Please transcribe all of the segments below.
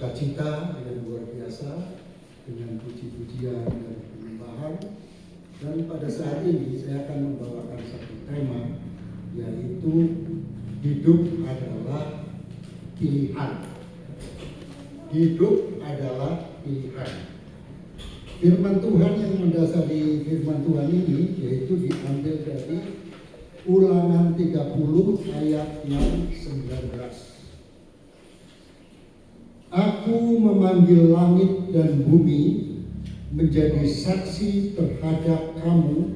sukacita yang luar biasa dengan puji-pujian dan penyembahan. Dan pada saat ini saya akan membawakan satu tema, yaitu hidup adalah pilihan. Hidup adalah pilihan. Firman Tuhan yang mendasari firman Tuhan ini yaitu diambil dari Ulangan 30 ayat yang 19. Aku memanggil langit dan bumi menjadi saksi terhadap kamu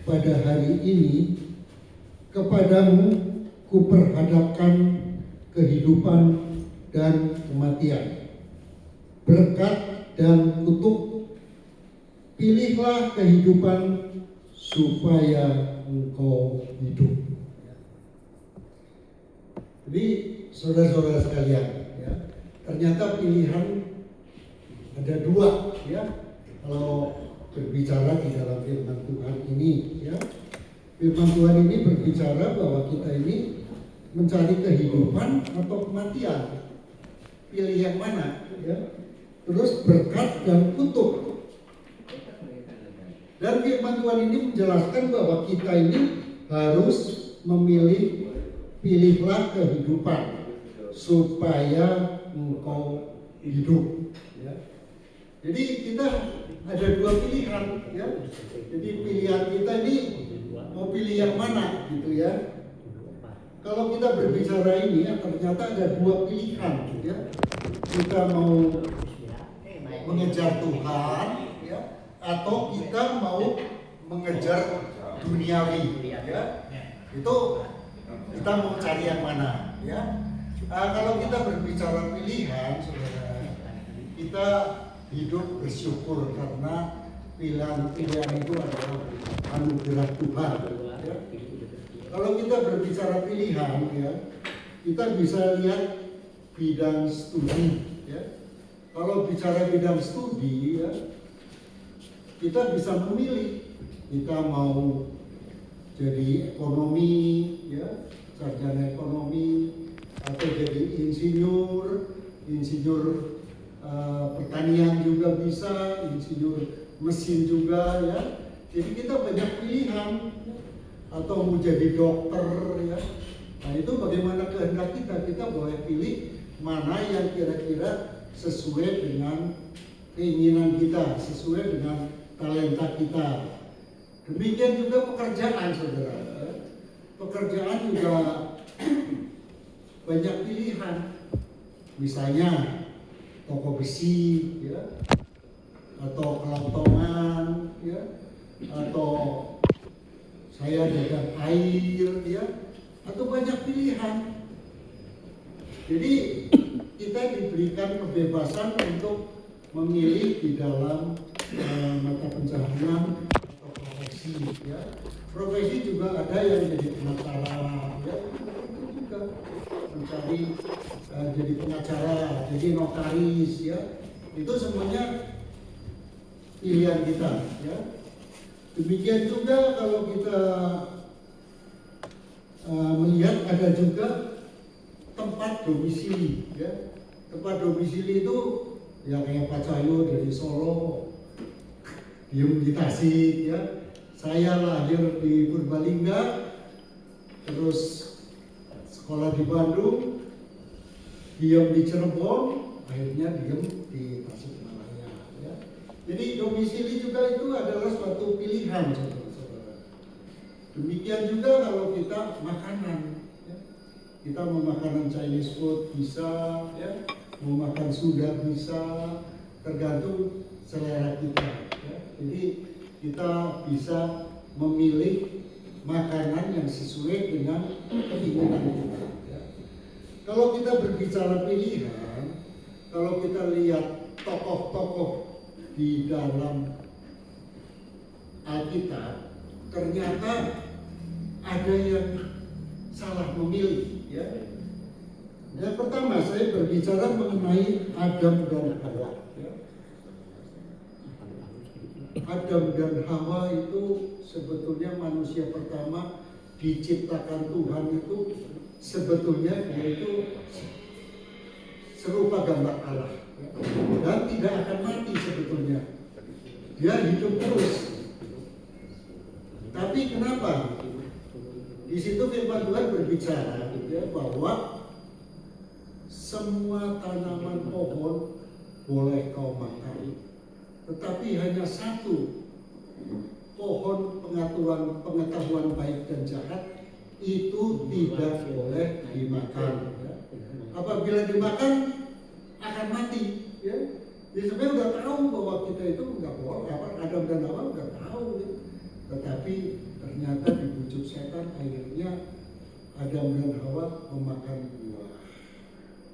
pada hari ini. Kepadamu kuperhadapkan kehidupan dan kematian, berkat dan kutuk. Pilihlah kehidupan supaya engkau hidup. Jadi saudara-saudara sekalian, ya, ternyata pilihan ada dua, ya. Kalau berbicara di dalam firman Tuhan ini, ya, firman Tuhan ini berbicara bahwa kita ini mencari kehidupan atau kematian. Pilih yang mana, ya? Terus berkat dan kutuk. Dan firman Tuhan ini menjelaskan bahwa kita ini harus memilih, pilihlah kehidupan supaya engkau hidup, ya. Jadi kita ada dua pilihan, ya. Jadi pilihan kita ini mau pilih yang mana, gitu ya. Kalau kita berbicara ini, ya, ternyata ada dua pilihan, ya. Kita mau mengejar Tuhan, ya, atau kita mau mengejar duniawi, ya. Itu kita mau cari yang mana, ya. Kalau kita berbicara pilihan, saudara, kita hidup bersyukur karena pilihan itu adalah anugerah Tuhan, ya. Kalau kita berbicara pilihan, ya, kita bisa lihat bidang studi, ya. Kalau bicara bidang studi, ya, kita bisa memilih, kita mau jadi ekonomi, ya, sarjana ekonomi, atau jadi insinyur pertanian juga bisa, insinyur mesin juga, ya. Jadi kita banyak pilihan, atau mau jadi dokter, ya. Nah itu bagaimana kehendak kita boleh pilih mana yang kira-kira sesuai dengan keinginan kita, sesuai dengan talenta kita. Demikian juga pekerjaan, saudara. Pekerjaan juga banyak pilihan. Misalnya toko besi, ya, atau kelautongan, ya, atau saya dagang air, ya, atau banyak pilihan. Jadi kita diberikan kebebasan untuk memilih di dalam mata pencaharian atau profesi, ya. Profesi juga ada yang jadi pengacara, ya, itu juga mencari jadi pengacara, jadi notaris, ya. Itu semuanya pilihan kita, ya. Demikian juga kalau kita melihat ada juga tempat domisili, ya. Tempat domisili itu ya kayak Pak Cahyo dari Solo, diem di Tasik, ya. Saya lahir di Purbalingga, terus sekolah di Bandung, diem di Cirebon, akhirnya diem di Tasikmalaya, ya. Jadi domisili juga itu adalah suatu pilihan, saudara-saudara. Demikian juga kalau kita makanan, ya. Kita mau makanan Chinese food bisa, ya. Mau makan Sunda bisa, tergantung selera kita, ya. Jadi kita bisa memilih makanan yang sesuai dengan keinginan kita, ya. Kalau kita berbicara pilihan, kalau kita lihat tokoh-tokoh di dalam Alkitab, ternyata ada yang salah memilih, ya. Yang pertama saya berbicara mengenai Adam dan Hawa, ya. Adam dan Hawa itu sebetulnya manusia pertama diciptakan Tuhan itu sebetulnya dia itu serupa gambar Allah, dan tidak akan mati sebetulnya. Dia hidup terus. Tapi kenapa? Di situ firman Tuhan berbicara ya, bahwa semua tanaman pohon boleh kau makan, tetapi hanya satu pohon pengetahuan baik dan jahat itu tidak boleh dimakan. Apabila dimakan akan mati. Ya. Jadi sebenarnya udah tahu bahwa kita itu nggak boleh. Adam dan Hawa udah tahu. Ya. Tetapi ternyata dibujuk setan, akhirnya Adam dan Hawa memakan buah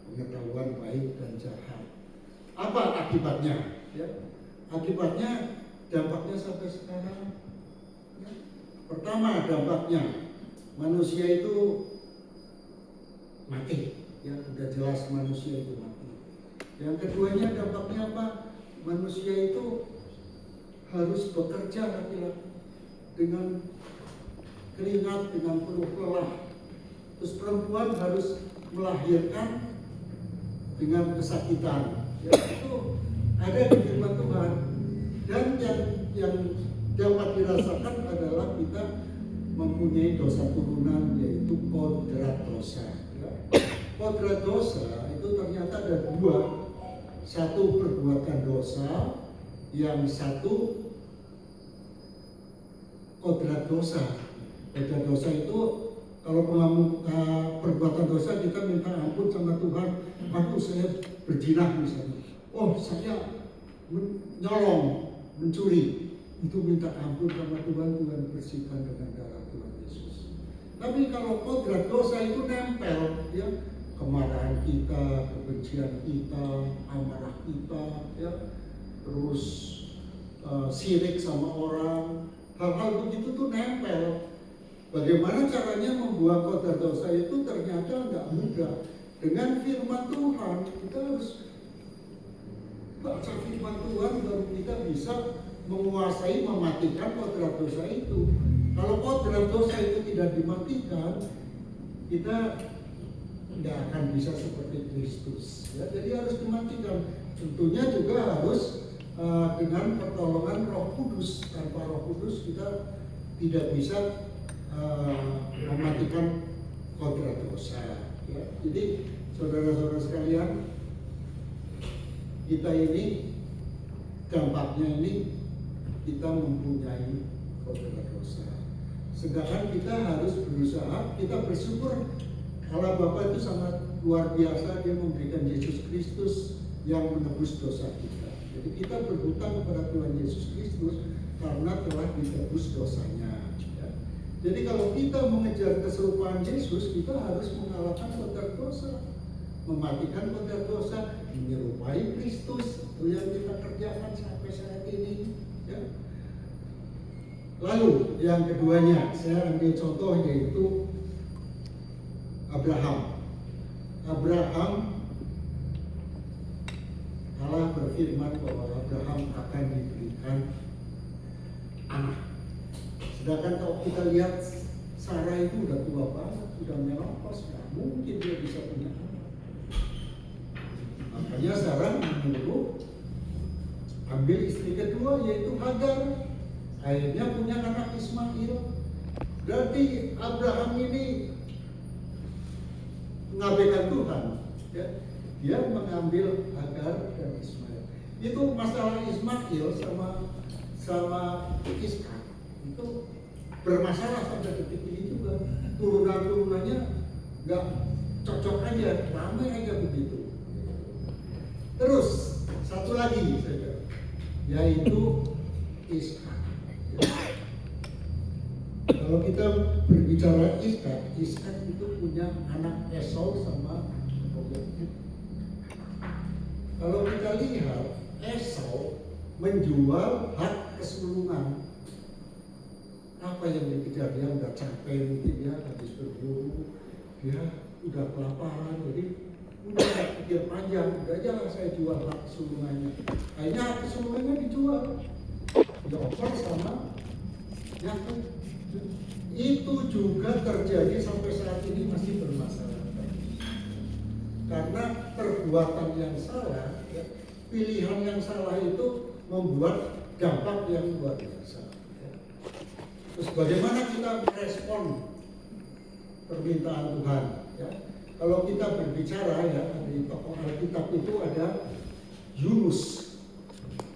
pengetahuan baik dan jahat. Apa akibatnya? Ya. Akibatnya dampaknya sampai sekarang. Ya. Pertama dampaknya manusia itu mati. Ya, udah jelas manusia itu mati. Yang keduanya dampaknya apa? Manusia itu harus bekerja laki-laki dengan keringat, dengan penuh lelah. Terus perempuan harus melahirkan dengan kesakitan. Ya, itu ada di firman Tuhan. Dan yang dapat dirasakan adalah kita mempunyai dosa turunan, yaitu kodrat dosa. Ya. Kodrat dosa itu ternyata ada dua. Satu perbuatan dosa, yang satu kodrat dosa. Kodrat dosa itu kalau perbuatan dosa kita minta ampun sama Tuhan. Aku saya berzinah misalnya. Oh saya nyolong, mencuri. Itu minta ampun sama Tuhan, Tuhan bersihkan dengan darah Tuhan Yesus. Tapi kalau kodrat dosa itu nempel, ya, kemarahan kita, kebencian kita, amarah kita, ya, terus sirik sama orang, hal-hal begitu tuh nempel. Bagaimana caranya membuang kodrat dosa itu ternyata nggak mudah. Dengan firman Tuhan kita harus baca firman Tuhan baru kita bisa menguasai, mematikan kodrat dosa itu. Kalau kodrat dosa itu tidak dimatikan, kita tidak akan bisa seperti Kristus. Ya, jadi harus dimatikan. Tentunya juga harus dengan pertolongan Roh Kudus. Tanpa Roh Kudus kita tidak bisa mematikan kodrat dosa. Ya, jadi saudara-saudara sekalian, kita ini dampaknya ini kita mempunyai kodrat dosa. Sedangkan kita harus berusaha, kita bersyukur Allah Bapa itu sangat luar biasa, Dia memberikan Yesus Kristus yang menebus dosa kita. Jadi kita berhutang kepada Tuhan Yesus Kristus karena telah ditebus dosanya. Ya. Jadi kalau kita mengejar keserupaan Yesus, kita harus mengalahkan kodrat dosa, mematikan kodrat dosa, menyerupai Kristus. Itu yang kita kerjakan sampai saat ini. Ya. Lalu yang keduanya, saya ambil contoh yaitu Abraham. Allah berfirman bahwa Abraham akan diberikan anak. Sedangkan kalau kita lihat Sarah itu udah tua banget, sudah menopause, nggak mungkin dia bisa punya anak. Makanya Sarah menyuruh ambil istri kedua yaitu Hagar. Akhirnya punya anak Ismail. Berarti Abraham ini mengabaikan Tuhan. Ya. Dia mengambil Hagar dan Ismail. Itu masalah Ismail sama Ishak itu bermasalah sampai detik ini juga. Turunan-turunannya nggak cocok aja, ramai aja begitu. Terus satu lagi saja, yaitu Ishak. Kalau kita berbicara Ishak itu punya anak Esau sama Yakob. Kalau kita lihat Esau menjual hak kesulungan. Apa yang dikejar? Dia udah capek mungkin, dia habis berburu, dia udah kelaparan, jadi udah gak pikir panjang, udah aja lah saya jual hak kesulungannya. Akhirnya hak kesulungannya dijual, dioper sama Yakob. Itu juga terjadi sampai saat ini masih bermasalah. Karena perbuatan yang salah, ya, pilihan yang salah itu membuat dampak yang luar biasa. Ya. Terus bagaimana kita merespon permintaan Tuhan? Ya. Kalau kita berbicara ya di tokoh Alkitab itu ada Yunus.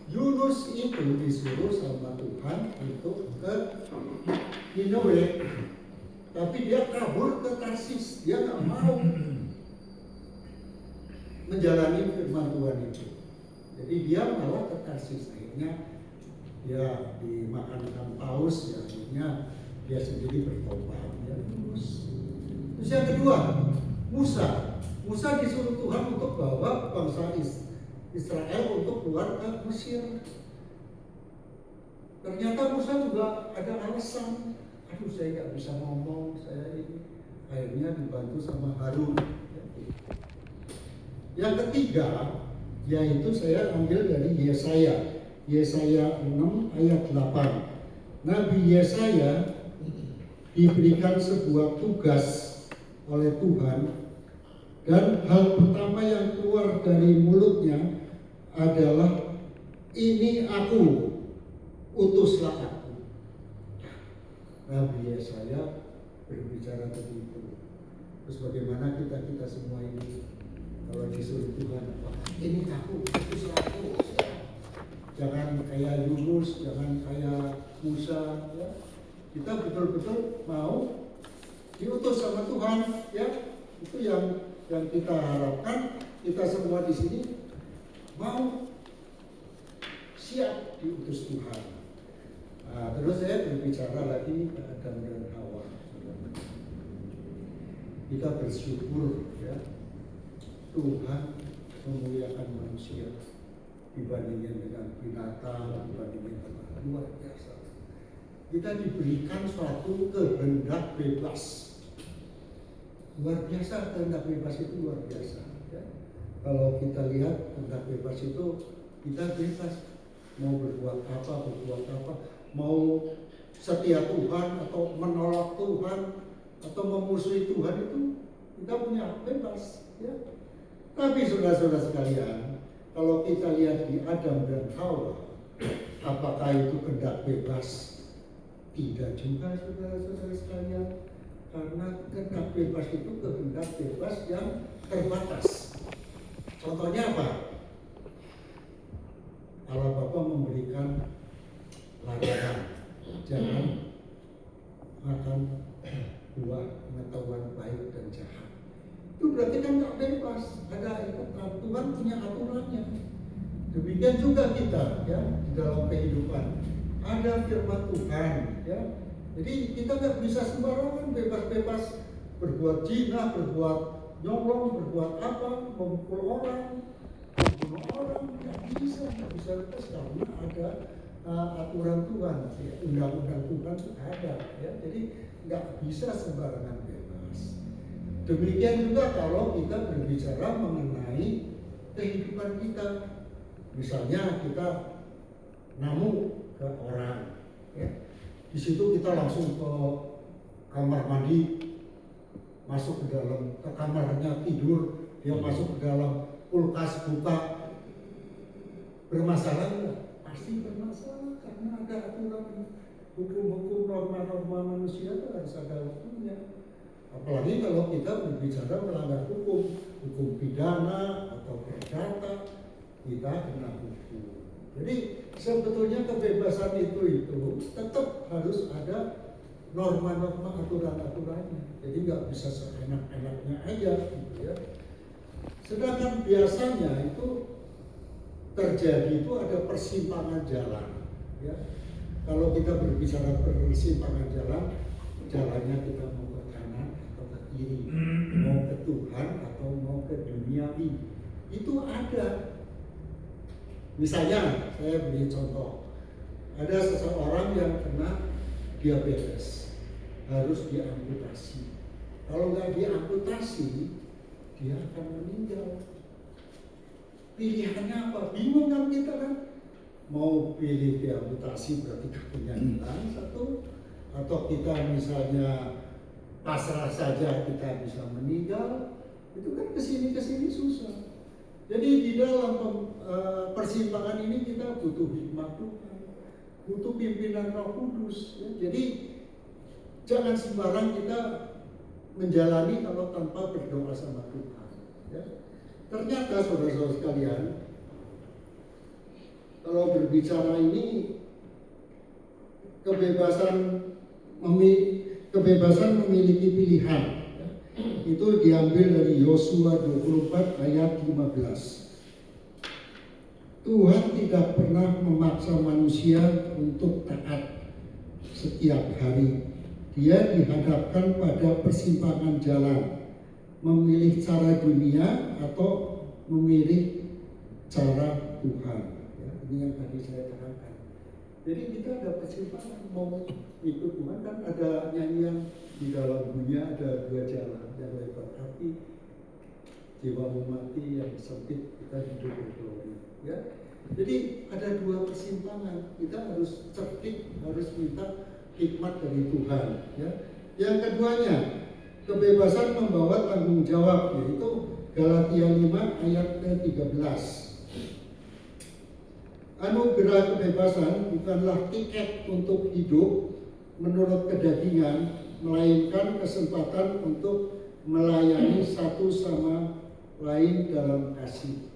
Yunus itu disuruh sama Tuhan untuk ke Niniwe, tapi dia kabur ke Tarsis. Dia nggak mau menjalani firman Tuhan itu. Jadi dia malah ke Tarsis. Akhirnya dia dimakan paus. Ya, akhirnya dia sendiri bertobat. Ya, Yunus. Terus yang kedua, Musa. Musa disuruh Tuhan untuk bawa bangsa Israel untuk keluar ke Mesir. Ternyata Musa juga ada alasan. Aduh, saya nggak bisa ngomong, saya ini. Akhirnya dibantu sama Harun. Yang ketiga, yaitu saya ambil dari Yesaya. Yesaya 6 ayat 8. Nabi Yesaya diberikan sebuah tugas oleh Tuhan. Dan hal pertama yang keluar dari mulutnya adalah, ini aku, utuslah aku. Nabi Yesaya berbicara begitu. Terus bagaimana kita semua ini kalau disuruh Tuhan, ini aku, utuslah aku. Jangan kayak Yunus, jangan kayak Musa. Ya. Kita betul-betul mau diutus sama Tuhan. Ya, itu yang kita harapkan. Kita semua di sini mau siap diutus Tuhan. Nah, terus saya berbicara lagi ke Adam dan Hawa. Kita bersyukur ya, Tuhan memuliakan manusia dibandingkan dengan binatang, dibandingkan dengan luar biasa. Kita diberikan suatu kehendak bebas. Luar biasa, kehendak bebas itu luar biasa. Ya. Kalau kita lihat kehendak bebas itu, kita bebas mau berbuat apa, mau setia Tuhan atau menolak Tuhan atau memusuhi Tuhan, itu kita punya hak bebas. Ya. Tapi saudara-saudara sekalian, kalau kita lihat di Adam dan Hawa, apakah itu kehendak bebas? Tidak juga, saudara-saudara sekalian. Karena kehendak bebas itu kehendak bebas yang terbatas. Contohnya apa? Allah Bapa memberikan larangan, jangan makan buah pengetahuan baik dan jahat. Itu berarti kan nggak bebas, ada aturan. Tuhan punya aturannya. Demikian juga kita ya, di dalam kehidupan ada firman Tuhan ya. Jadi kita nggak bisa sembarangan bebas-bebas berbuat zina, berbuat nyolong, berbuat apa, memukul orang, membunuh orang, nggak bisa lepas karena ada aturan Tuhan, ya, undang-undang Tuhan ada, ya. Jadi nggak bisa sembarangan bebas. Demikian juga kalau kita berbicara mengenai kehidupan kita, misalnya kita namu ke orang, ya. Di situ kita langsung ke kamar mandi, masuk ke dalam, ke kamarnya tidur, dia masuk ke dalam kulkas buka, bermasalah nggak? Pasti bermasalah karena ada aturan hukum-hukum, norma-norma manusia itu harus ada hukumnya. Apalagi kalau kita berbicara melanggar hukum pidana atau perdata, kita kena hukum. Jadi sebetulnya kebebasan itu tetap harus ada norma-norma, aturan-aturannya. Jadi nggak bisa seenak-enaknya aja, gitu ya. Sedangkan biasanya itu terjadi itu ada persimpangan jalan, ya. Kalau kita berbicara persimpangan jalan, jalannya kita mau ke kanan atau ke kiri, mau ke Tuhan atau mau ke duniawi, itu ada. Misalnya, saya beri contoh, ada seseorang yang kena diabetes, harus diamputasi. Kalau nggak diamputasi, dia akan meninggal. Pilihannya apa? Bingung kan kita kan? Mau pilih diamputasi berarti kakinya hilang satu, atau kita misalnya pasrah saja kita bisa meninggal, itu kan kesini susah. Jadi di dalam persimpangan ini kita butuh hikmat Tuhan, butuh pimpinan Roh Kudus. Ya. Jadi jangan sembarang kita menjalani kalau tanpa berdoa sama Tuhan. Ya. Ternyata saudara-saudara sekalian, kalau berbicara ini kebebasan memiliki pilihan, ya, itu diambil dari Yosua 24 ayat 15. Tuhan tidak pernah memaksa manusia untuk taat setiap hari. Dia dihadapkan pada persimpangan jalan, memilih cara dunia atau memilih cara Tuhan. Ya, ini yang tadi saya terangkan. Jadi kita ada persimpangan, mau ikut Tuhan kan ada nyanyian di dalam dunia ada dua jalan, yang lebar api, jiwamu mati, yang sempit kita hidup berglori. Ya, jadi ada dua persimpangan, kita harus cerdik, harus minta hikmat dari Tuhan. Ya. Yang keduanya, kebebasan membawa tanggung jawab, yaitu Galatia 5 ayat ke-13. Anugerah kebebasan bukanlah tiket untuk hidup menurut kedagingan, melainkan kesempatan untuk melayani satu sama lain dalam kasih.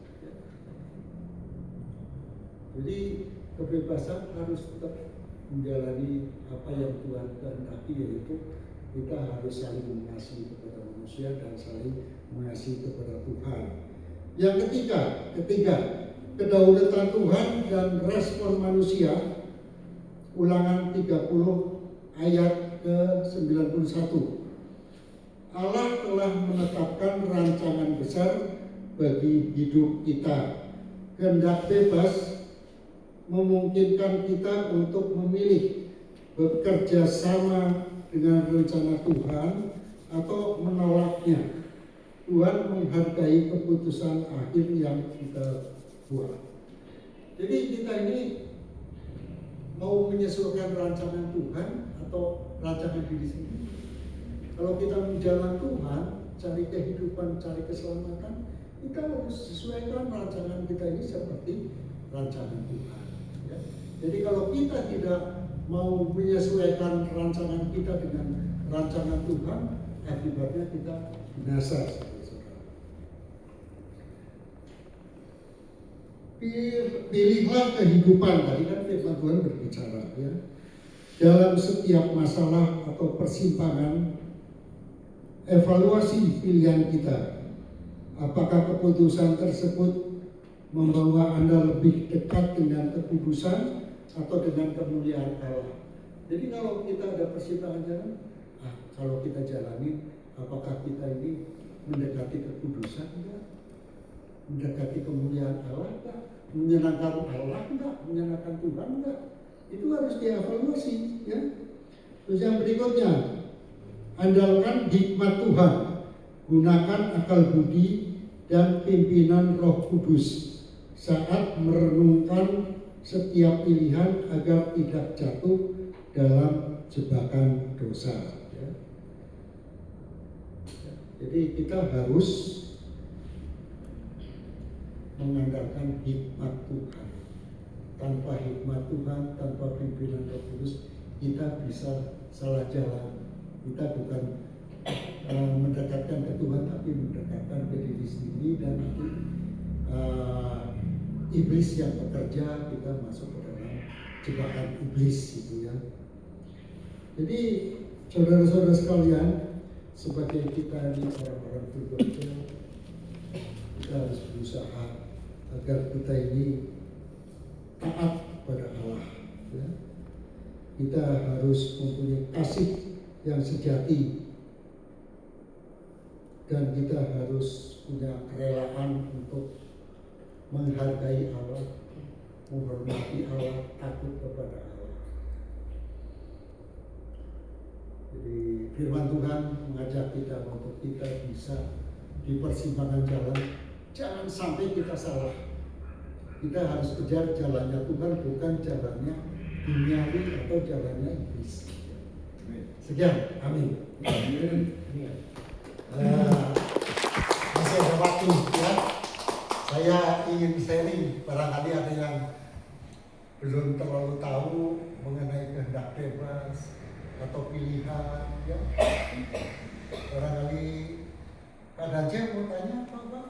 Jadi kebebasan harus tetap menjalani apa yang Tuhan kehendaki, yaitu kita harus saling mengasihi kepada manusia dan saling mengasihi kepada Tuhan. Yang ketiga, kedaulatan Tuhan dan respon manusia. Ulangan 30 ayat ke-91. Allah telah menetapkan rancangan besar bagi hidup kita. Kehendak bebas memungkinkan kita untuk memilih bekerja sama dengan rencana Tuhan atau menolaknya. Tuhan menghargai keputusan akhir yang kita buat. Jadi kita ini mau menyesuaikan rancangan Tuhan atau rancangan diri sendiri. Kalau kita menjalan Tuhan, cari kehidupan, cari keselamatan, kita harus sesuaikan rancangan kita ini seperti rancangan Tuhan. Ya. Jadi kalau kita tidak mau menyesuaikan rancangan kita dengan rancangan Tuhan, akibatnya kita binasa. Pilihlah kehidupan, tadi kan firman Tuhan berbicara, ya. Dalam setiap masalah atau persimpangan, evaluasi pilihan kita. Apakah keputusan tersebut membawa Anda lebih dekat dengan kekudusan atau dengan kemuliaan Allah? Jadi kalau kita ada persimpangan jalan, kalau kita jalani, apakah kita ini mendekati kekudusan enggak? Mendekati kemuliaan Allah enggak? Menyenangkan Allah enggak? Menyenangkan Tuhan enggak? Itu harus dievaluasi, ya. Terus yang berikutnya, andalkan hikmat Tuhan, gunakan akal budi dan pimpinan Roh Kudus saat merenungkan setiap pilihan agar tidak jatuh dalam jebakan dosa. Ya. Jadi kita harus mengandalkan hikmat Tuhan. Tanpa hikmat Tuhan, tanpa pimpinan Roh Kudus, kita bisa salah jalan. Kita bukan mendekatkan ke Tuhan, tapi mendekatkan ke diri sendiri, dan nanti iblis yang bekerja, kita masuk ke dalam jebakan iblis, gitu ya. Jadi saudara-saudara sekalian, sebagai kita ini orang-orang berdosa, kita harus berusaha agar kita ini taat pada Allah. Ya. Kita harus mempunyai kasih yang sejati, dan kita harus punya kerelaan untuk menghargai Allah, menghormati Allah, takut kepada Allah. Jadi firman Tuhan mengajak kita untuk kita bisa di persimpangan jalan, jangan sampai kita salah. Kita harus kejar jalannya Tuhan, bukan jalannya duniawi atau jalannya iblis. Sekian, amin. Masih ada waktu, ya. Saya saya ingin sharing, barangkali ada yang belum terlalu tahu mengenai kehendak bebas atau pilihan, ya. Barangkali Kak Dance mau tanya apa, Pak?